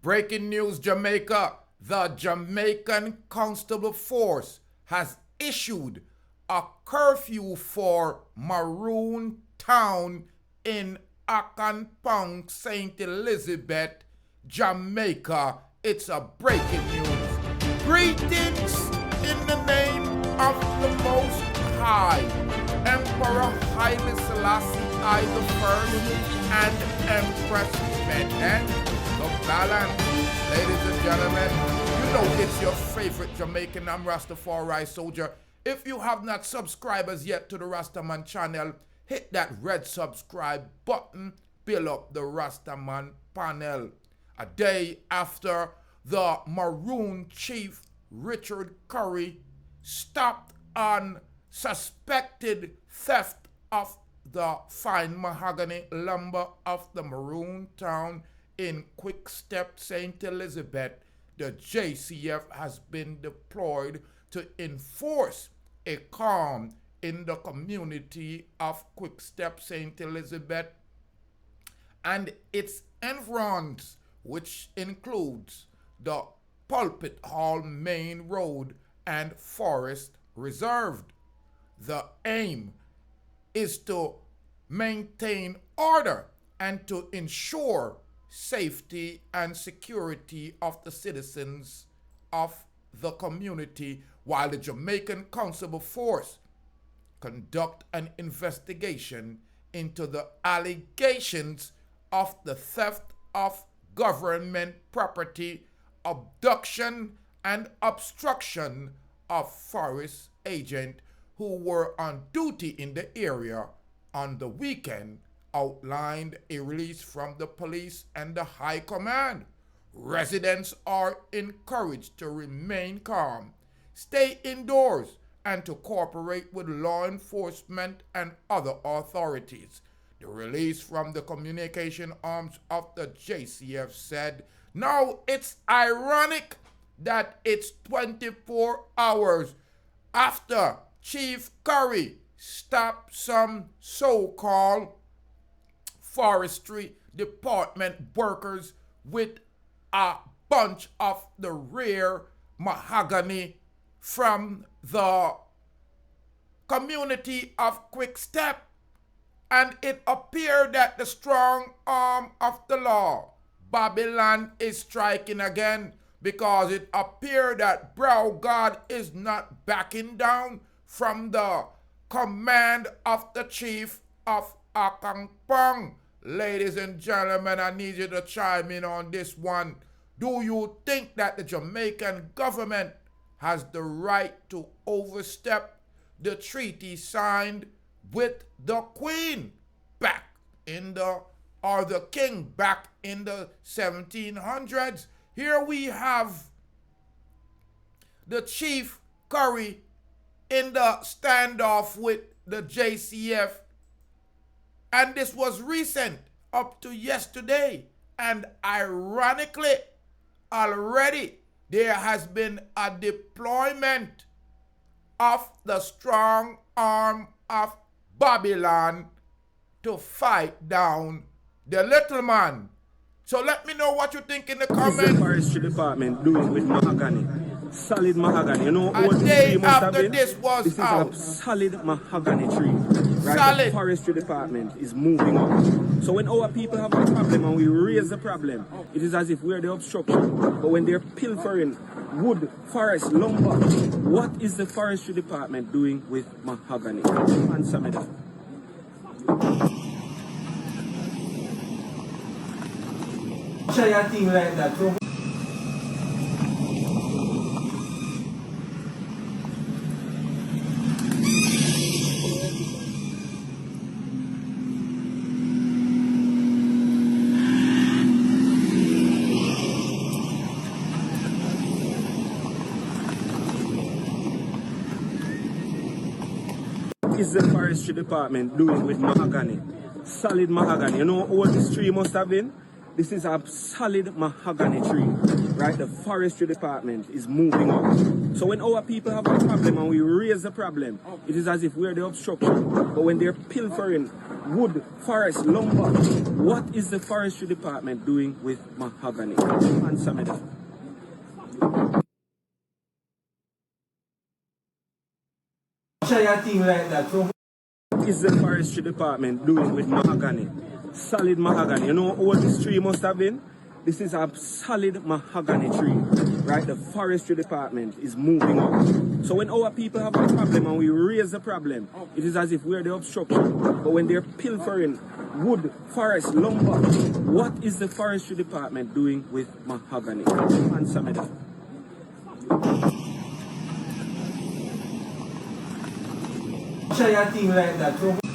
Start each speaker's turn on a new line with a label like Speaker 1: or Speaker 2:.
Speaker 1: Breaking news, Jamaica. The Jamaican Constabulary Force has issued a curfew for Maroon town in Akanpong, St. Elizabeth, Jamaica. It's a breaking news. Greetings in the name of the Most High, Emperor Haile Selassie I I and Empress Menen. The balance, ladies and gentlemen, you know it's your favorite Jamaican. I'm Rastafari Soldier. If you have not subscribed as yet to the Rastaman channel, hit that red subscribe button, build up the Rastaman panel. A day after the Maroon chief Richard Curry stopped on suspected theft of the fine mahogany lumber of the Maroon town in Quickstep, St. Elizabeth, the JCF has been deployed to enforce a calm in the community of Quickstep, St. Elizabeth and its environs, which includes the Pullet Hall main road and forest reserved. The aim is to maintain order and to ensure safety and security of the citizens of the community, while the Jamaican Constabulary Force conduct an investigation into the allegations of the theft of government property, abduction and obstruction of forest agents who were on duty in the area on the weekend, outlined a release from the police and the high command. Residents are encouraged to remain calm, stay indoors, and to cooperate with law enforcement and other authorities. The release from the communication arms of the JCF said, "Now it's ironic that it's 24 hours after Chief Curry stopped some so-called forestry department workers with a bunch of the rare mahogany from the community of Quickstep, and it appeared that the strong arm of the law, Babylon, is striking again, because it appeared that Brow God is not backing down from the command of the chief of Akanpong. Ladies and gentlemen, I need you to chime in on this one. Do you think that the Jamaican government has the right to overstep the treaty signed with the Queen back in the, or the King back in the 1700s? Here we have the Chief Curry in the standoff with the JCF, and this was recent, up to yesterday, and ironically, already there has been a deployment of the strong arm of Babylon to fight down the little man. So let me know what you think in the comments.
Speaker 2: What is the forestry department doing with mahogany? Solid mahogany. You know
Speaker 1: a
Speaker 2: what
Speaker 1: day
Speaker 2: tree must have
Speaker 1: after
Speaker 2: been?
Speaker 1: this was
Speaker 2: This is
Speaker 1: out.
Speaker 2: a solid mahogany tree. Right?
Speaker 1: Solid.
Speaker 2: The forestry department is moving up. So when our people have a problem and we raise the problem, it is as if we're the obstruction. But when they're pilfering wood, forest, lumber, what is the forestry department doing with mahogany? Answer me that.
Speaker 3: Try a thing like that.
Speaker 2: What is the forestry department doing with mahogany? Solid mahogany. You know how old this tree must have been? This is a solid mahogany tree, right? The forestry department is moving up. So when our people have a problem and we raise the problem, it is as if we're the obstruction. But when they're pilfering wood, forest, lumber, what is the forestry department doing with mahogany? Answer me that.
Speaker 3: Try a thing like that. So
Speaker 2: What is the forestry department doing with mahogany? Solid mahogany. You know how old this tree must have been? This is a solid mahogany tree, right? The forestry department is moving up. So when our people have a problem and we raise the problem, it is as if we're the obstruction. But when they're pilfering wood, forest, lumber, what is the forestry department doing with mahogany? Answer me that.
Speaker 3: try a thing like that. So